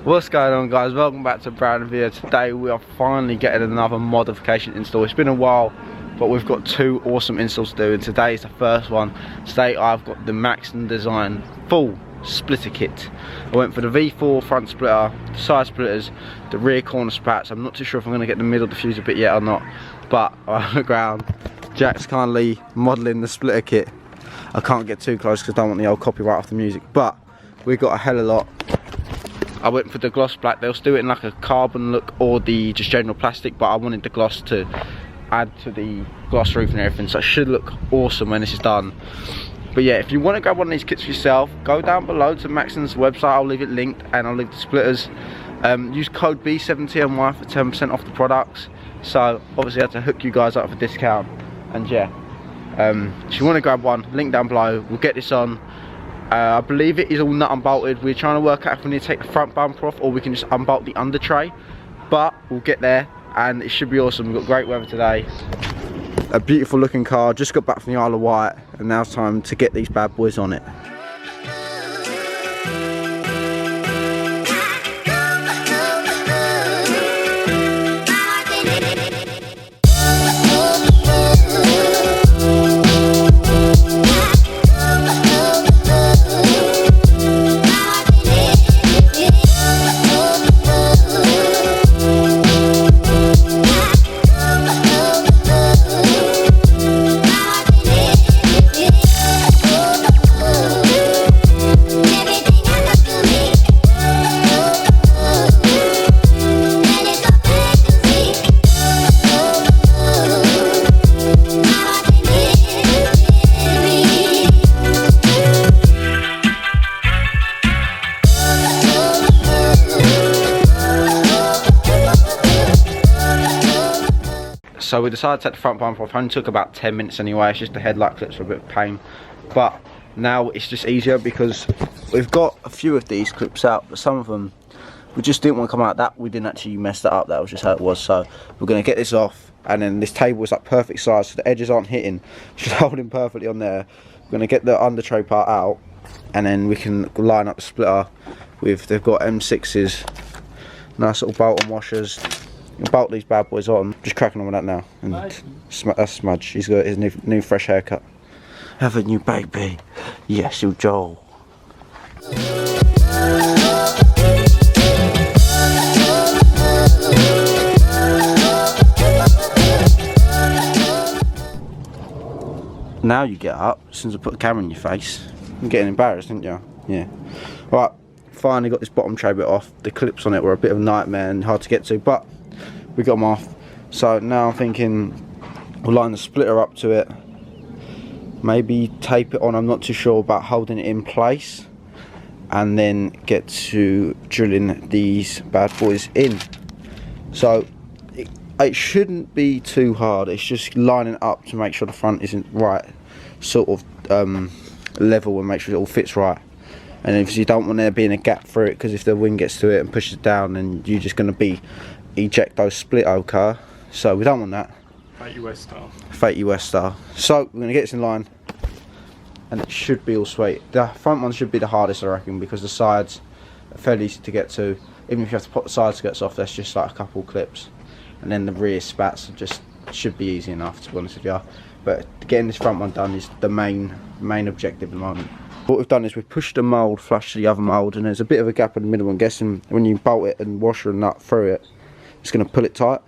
What's going on, guys? Welcome back to a brand new video. Today we are finally getting another modification install. It's been a while, but we've got two awesome installs to do, and today is the first one. Today I've got the Maxton Design full splitter kit. I went for the V4 front splitter, the side splitters, the rear corner spats. I'm not too sure if I'm going to get the middle diffuser bit yet or not, but on the ground, Jack's kindly modelling the splitter kit. I can't get too close because I don't want the old copyright off the music, but we've got a hell of a lot. I went for the gloss black. They'll do it in like a carbon look or the just general plastic, but I wanted the gloss to add to the gloss roof and everything, so it should look awesome when this is done. But yeah, if you want to grab one of these kits for yourself, go down below to Maxton's website. I'll leave it linked, and I'll leave the splitters. Use code B7TNY for 10% off the products. So obviously I had to hook you guys up for discount. And yeah, if you want to grab one, link down below. We'll get this on. I believe it is all nut unbolted. We're trying to work out if we need to take the front bumper off or we can just unbolt the under tray, but we'll get there and it should be awesome. We've got great weather today. A beautiful looking car. Just got back from the Isle of Wight, and now it's time to get these bad boys on it. So we decided to take the front bumper off. It only took about 10 minutes anyway. It's just the headlight clips are a bit of a pain, but now it's just easier because we've got a few of these clips out, but some of them we just didn't want to come out. That we didn't actually mess that up. That was just how it was. So we're going to get this off, and then this table is like perfect size, so the edges aren't hitting. Should hold him perfectly on there. We're going to get the under tray part out, and then we can line up the splitter with. They've got M6s, nice little bolt on washers. Bolt these bad boys on. Just cracking on with that now. And that's Smudge. He's got his new fresh haircut. Have a new baby. Yes, you Joel. Now you get up. As soon as I put the camera in your face, I'm getting embarrassed, aren't you? Yeah. Right. Finally got this bottom tray bit off. The clips on it were a bit of a nightmare and hard to get to, but we got them off. So now I'm thinking we'll line the splitter up to it, maybe tape it on. I'm not too sure about holding it in place, and then get to drilling these bad boys in. So it shouldn't be too hard. It's just lining up to make sure the front isn't right sort of level, and make sure it all fits right. And if you don't want there being a gap through it, because if the wind gets to it and pushes it down, then you're just going to be eject those split car. So we don't want that. Fatey West style. Fatey West style. So we're going to get this in line, and it should be all sweet. The front one should be the hardest, I reckon, because the sides are fairly easy to get to. Even if you have to put the side skirts off, that's just like a couple clips, and then the rear spats just should be easy enough, to be honest with you. But getting this front one done is the main objective at the moment. What we've done is we've pushed the mould flush to the other mould, and there's a bit of a gap in the middle. I'm guessing when you bolt it and washer and nut through it, it's going to pull it tight.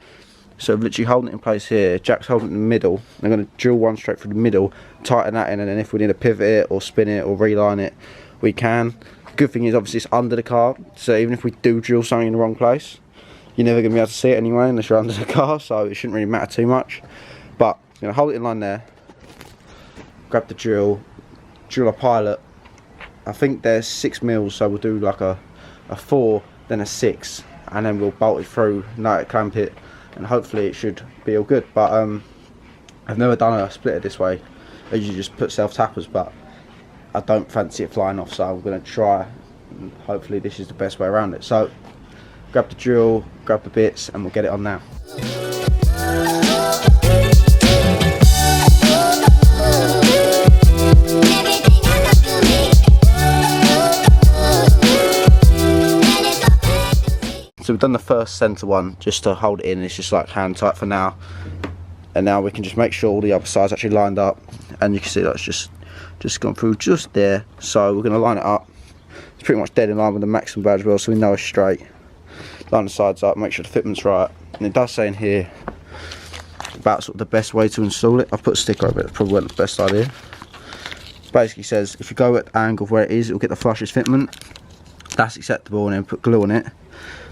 So I'm literally holding it in place here. Jack's holding it in the middle. I'm going to drill one straight through the middle, tighten that in, and then if we need to pivot it or spin it or reline it, we can. The good thing is obviously it's under the car, so even if we do drill something in the wrong place, you're never going to be able to see it anyway unless you're under the car, so it shouldn't really matter too much. But you know, hold it in line there, grab the drill a pilot. I think there's 6 mils, so we'll do like a 4, then a 6, and then we'll bolt it through, nut it, clamp it, and hopefully it should be all good. But I've never done a splitter this way. I usually just put self tappers, but I don't fancy it flying off, so I'm going to try, and hopefully this is the best way around it. So grab the drill, grab the bits, and we'll get it on now. So we've done the first centre one just to hold it in. It's just like hand tight for now. And now we can just make sure all the other sides actually lined up, and you can see that's just gone through just there. So we're going to line it up. It's pretty much dead in line with the maximum badge as well, so we know it's straight. Line the sides up, make sure the fitment's right. And it does say in here about sort of the best way to install it. I've put a sticker over it, it probably wasn't the best idea. Basically says if you go at the angle of where it is, it'll get the flushest fitment. That's acceptable, and then put glue on it.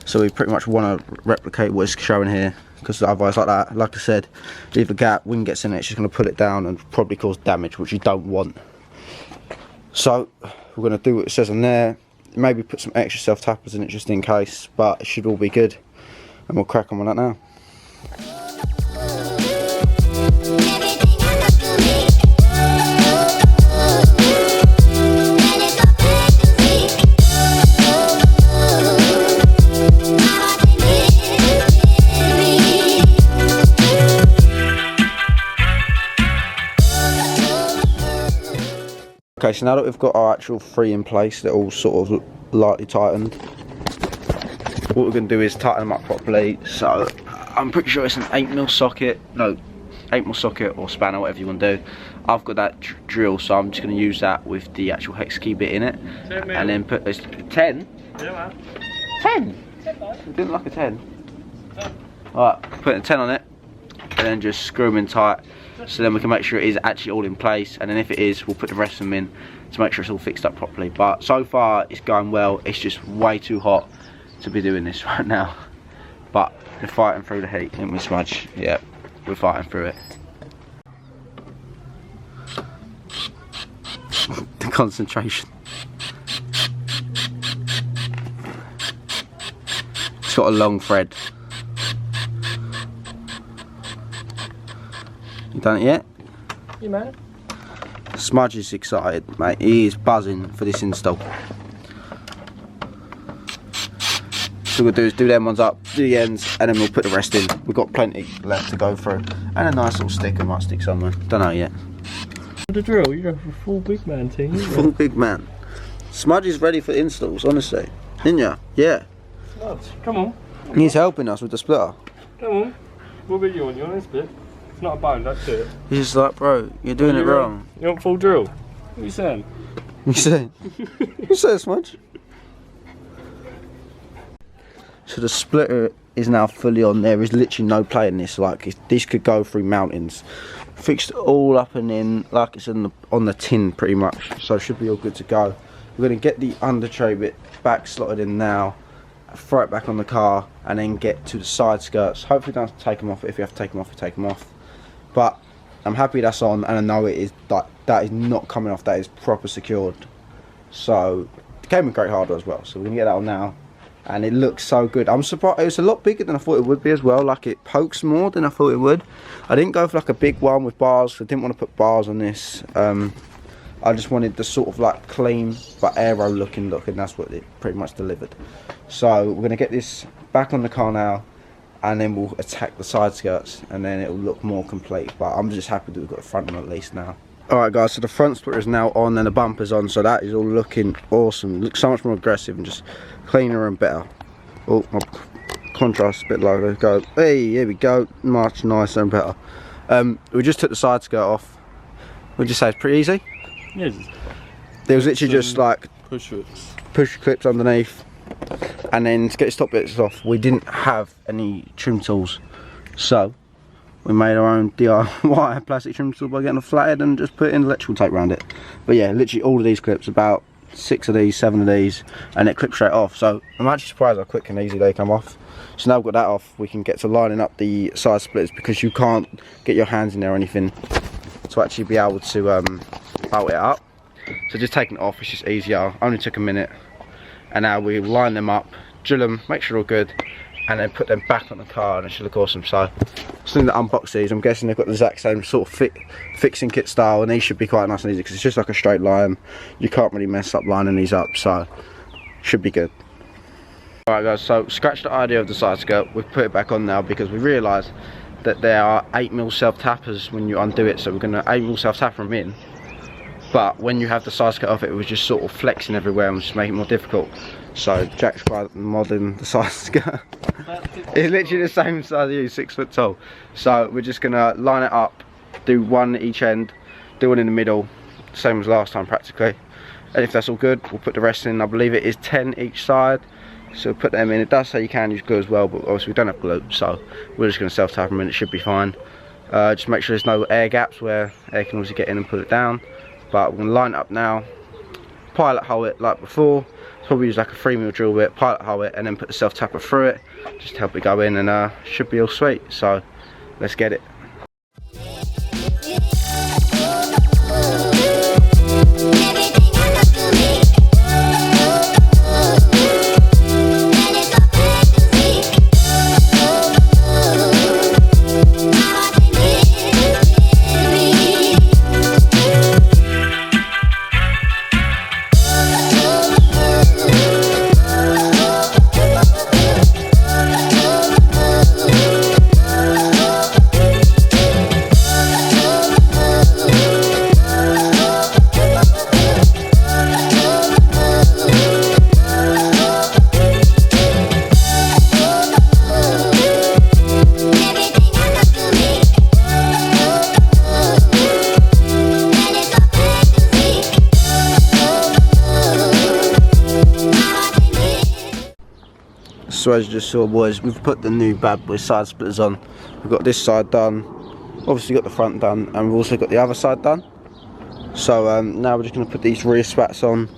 So we pretty much want to replicate what it's showing here, because otherwise, like that, like I said, if a gap, wind gets in it, it's just going to pull it down and probably cause damage, which you don't want. So we're going to do what it says on there. Maybe put some extra self tappers in it just in case, but it should all be good, and we'll crack on with that now. Okay, so now that we've got our actual three in place, they're all sort of lightly tightened. What we're going to do is tighten them up properly. So I'm pretty sure it's an 8mm socket, no, 8mm socket or spanner, whatever you want to do. I've got that drill, so I'm just going to use that with the actual hex key bit in it, and then put this 10. Yeah, man. 10. It didn't like a 10. Alright, putting a 10 on it, and then just screw them in tight. So then we can make sure it is actually all in place, and then if it is, we'll put the rest of them in to make sure it's all fixed up properly. But so far it's going well. It's just way too hot to be doing this right now, but we're fighting through the heat, ain't we, Smudge? Yeah, we're fighting through it. The concentration. It's got a long thread. You done it yet? Yeah, man. Smudge is excited, mate. He is buzzing for this install. So what we'll do is do them ones up, do the ends, and then we'll put the rest in. We've got plenty left to go through. And a nice little sticker might stick somewhere. Don't know yet. The drill, you're a full big man team. Full big man. Smudge is ready for installs, honestly. Isn't ya? Yeah. Smudge, come on. He's helping us with the splitter. Come on. What bit you on? You on this bit? It's not a bone, that's it. He's just like, bro, you're doing it wrong. You want full drill? What are you saying? You saying? You say Smudge? So the splitter is now fully on. There is literally no play in this. Like, this could go through mountains. Fixed it all up and in, like it's on the tin pretty much. So it should be all good to go. We're going to get the under tray bit back slotted in now, throw it back on the car, and then get to the side skirts. Hopefully don't have to take them off. If you have to take them off, you take them off. But I'm happy that's on, and I know it is that is not coming off. That is proper secured. So it came with great hardware as well. So we're gonna get that on now, and it looks so good. I'm surprised. It was a lot bigger than I thought it would be as well. Like, it pokes more than I thought it would. I didn't go for like a big one with bars. I didn't want to put bars on this. I just wanted the sort of like clean but aero looking look, and that's what it pretty much delivered. So we're gonna get this back on the car now, and then we'll attack the side skirts, and then it'll look more complete. But I'm just happy that we've got the front one at least now. Alright guys, so the front splitter is now on and the bumper's on, so that is all looking awesome. It looks so much more aggressive and just cleaner and better. Oh, my contrast a bit low. Let's go. Hey, here we go. Much nicer and better. We just took the side skirt off. Would you say it's pretty easy? Yes. There was literally just like push clips underneath, and then to get the top bits off, we didn't have any trim tools, so we made our own DIY plastic trim tool by getting a flathead and just putting electrical tape around it. But yeah, literally all of these clips, about 6 of these, 7 of these, and it clips straight off. So I'm actually surprised how quick and easy they come off. So now we've got that off, we can get to lining up the side splitters, because you can't get your hands in there or anything to actually be able to bolt it up. So just taking it off, it's just easier. Only took a minute. And now we line them up, drill them, make sure they're all good, and then put them back on the car, and it should look awesome. So something to unbox these. I'm guessing they've got the exact same sort of fixing kit style, and these should be quite nice and easy because it's just like a straight line. You can't really mess up lining these up, so should be good. Alright guys, so scratch the idea of the side skirt. We've put it back on now because we realised that there are 8mm self tappers when you undo it, so we're going to 8mm self tapper them in. But when you have the side skirt off, it was just sort of flexing everywhere and just making it more difficult. So Jack's quite modding the size. It's literally the same size as you, 6 foot tall. So we're just gonna line it up, do one at each end, do one in the middle, same as last time practically. And if that's all good, we'll put the rest in. I believe it is 10 each side. So we'll put them in. It does say you can use glue as well, but obviously we don't have glue, so we're just gonna self-tap them in. It should be fine. Just make sure there's no air gaps where air can obviously get in and pull it down. But we're gonna line it up now, pilot hole it like before. Probably use like a 3mm drill bit, pilot hole it, and then put the self tapper through it, just to help it go in, and should be all sweet. So let's get it. So as you just saw, boys, we've put the new bad boy side splitters on. We've got this side done, obviously got the front done, and we've also got the other side done. So now we're just going to put these rear spats on.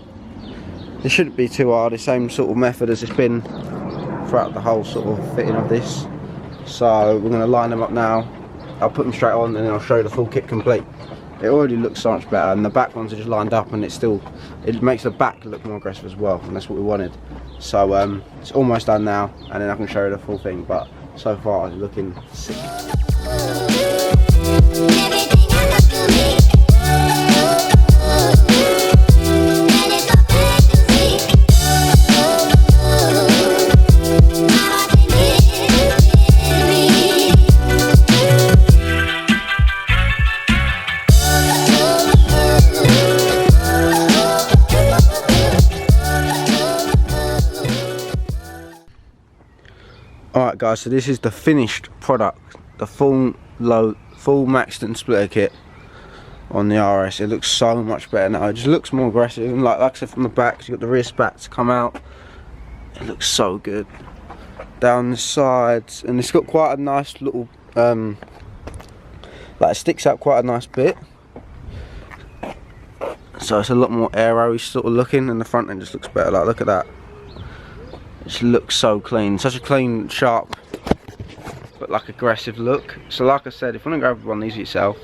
It shouldn't be too hard, the same sort of method as it's been throughout the whole sort of fitting of this. So we're going to line them up now. I'll put them straight on and then I'll show you the full kit complete. It already looks so much better, and the back ones are just lined up, and it makes the back look more aggressive as well, and that's what we wanted. So it's almost done now, and then I can show you the full thing, but so far it's looking sick. Alright guys, so this is the finished product, the full Maxton splitter kit on the RS. It looks so much better now, it just looks more aggressive, and like I said, from the back, you've got the rear spats come out. It looks so good. Down the sides, and it's got quite a nice little, like it sticks out quite a nice bit. So it's a lot more aero-y sort of looking, and the front end just looks better, like look at that. It just looks so clean, such a clean, sharp, but like aggressive look. So like I said, if you want to grab one of these yourself,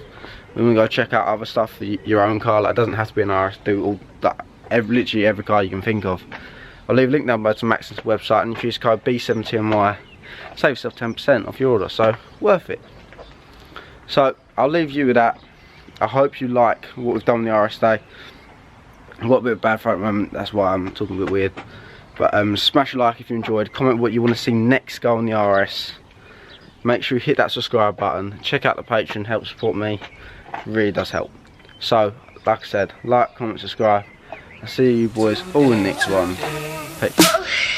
when we go check out other stuff for your own car, like it doesn't have to be an RS, do all that, literally every car you can think of. I'll leave a link down below to Maxton's website, and if you use code B7TMY, save yourself 10% off your order, so worth it. So I'll leave you with that. I hope you like what we've done with the RS today. I've got a bit of bad throat at the moment, that's why I'm talking a bit weird. But smash a like if you enjoyed, comment what you want to see next go on the RS. Make sure you hit that subscribe button, check out the Patreon, help support me, it really does help. So, like I said, like, comment, subscribe. I'll see you boys all in the next one. Peace.